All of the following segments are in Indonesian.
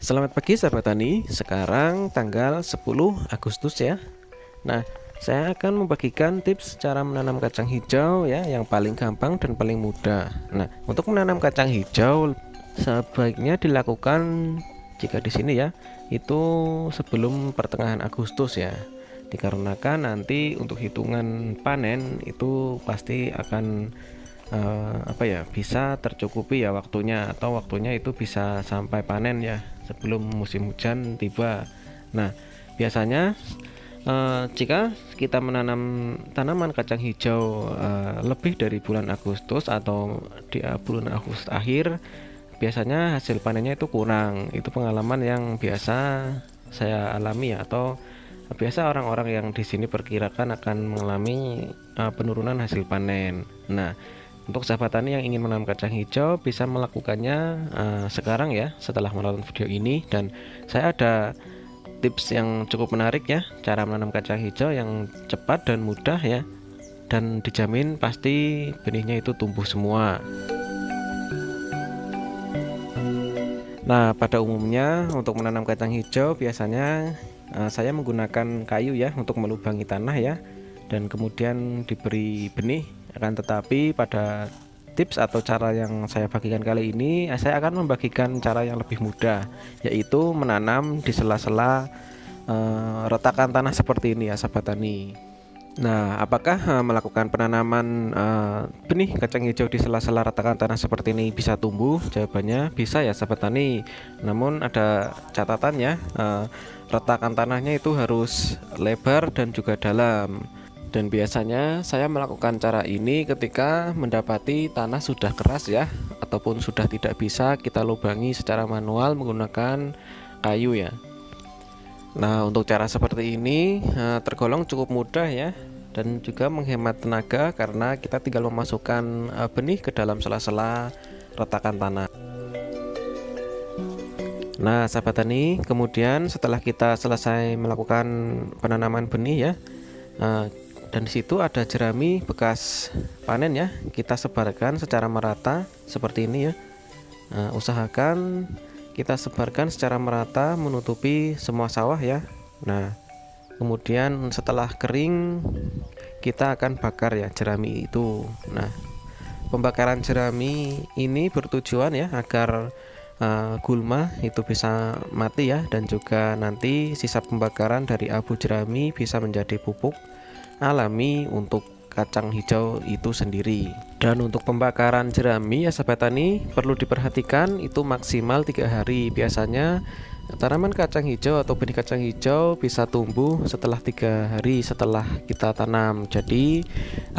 Selamat pagi sahabat tani, sekarang tanggal 10 Agustus ya. Nah, saya akan membagikan tips cara menanam kacang hijau ya, yang paling gampang dan paling mudah. Nah, untuk menanam kacang hijau sebaiknya dilakukan jika di sini ya, itu sebelum pertengahan Agustus ya. Dikarenakan nanti untuk hitungan panen itu pasti akan bisa tercukupi ya waktunya, atau waktunya itu bisa sampai panen ya sebelum musim hujan tiba. Nah, biasanya jika kita menanam tanaman kacang hijau lebih dari bulan Agustus atau di bulan Agustus akhir, biasanya hasil panennya itu kurang. Itu pengalaman yang biasa saya alami ya, atau biasa orang-orang yang di sini perkirakan akan mengalami penurunan hasil panen. Nah, untuk sahabat tani yang ingin menanam kacang hijau bisa melakukannya sekarang ya, setelah menonton video ini. Dan saya ada tips yang cukup menarik ya, cara menanam kacang hijau yang cepat dan mudah ya, dan dijamin pasti benihnya itu tumbuh semua. Nah, pada umumnya untuk menanam kacang hijau biasanya saya menggunakan kayu ya untuk melubangi tanah ya, dan kemudian diberi benih. Akan tetapi pada tips atau cara yang saya bagikan kali ini, saya akan membagikan cara yang lebih mudah, yaitu menanam di sela-sela retakan tanah seperti ini ya sahabat tani. Nah, apakah melakukan penanaman benih kacang hijau di sela-sela retakan tanah seperti ini bisa tumbuh? Jawabannya bisa ya sahabat tani. Namun ada catatannya, retakan tanahnya itu harus lebar dan juga dalam. Dan biasanya saya melakukan cara ini ketika mendapati tanah sudah keras ya, ataupun sudah tidak bisa kita lubangi secara manual menggunakan kayu ya. Nah, untuk cara seperti ini tergolong cukup mudah ya, dan juga menghemat tenaga karena kita tinggal memasukkan benih ke dalam sela-sela retakan tanah. Nah, sahabat tani, kemudian setelah kita selesai melakukan penanaman benih ya, dan disitu ada jerami bekas panen ya, kita sebarkan secara merata seperti ini ya. Usahakan kita sebarkan secara merata menutupi semua sawah ya. Nah, kemudian setelah kering kita akan bakar ya jerami itu. Nah, pembakaran jerami ini bertujuan ya agar gulma itu bisa mati ya, dan juga nanti sisa pembakaran dari abu jerami bisa menjadi pupuk alami untuk kacang hijau itu sendiri. Dan untuk pembakaran jerami ya sahabat tani, perlu diperhatikan itu maksimal 3 hari. Biasanya tanaman kacang hijau atau benih kacang hijau bisa tumbuh setelah 3 hari setelah kita tanam. Jadi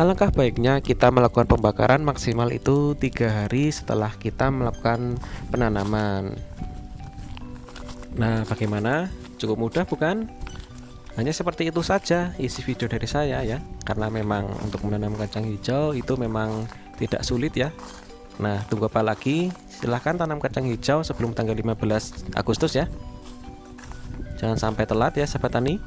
alangkah baiknya kita melakukan pembakaran maksimal itu 3 hari setelah kita melakukan penanaman. Nah, bagaimana? Cukup mudah bukan? Hanya seperti itu saja isi video dari saya ya, karena memang untuk menanam kacang hijau itu memang tidak sulit ya. Nah, tunggu apa lagi? Silahkan tanam kacang hijau sebelum tanggal 15 Agustus ya. Jangan sampai telat ya sahabat tani.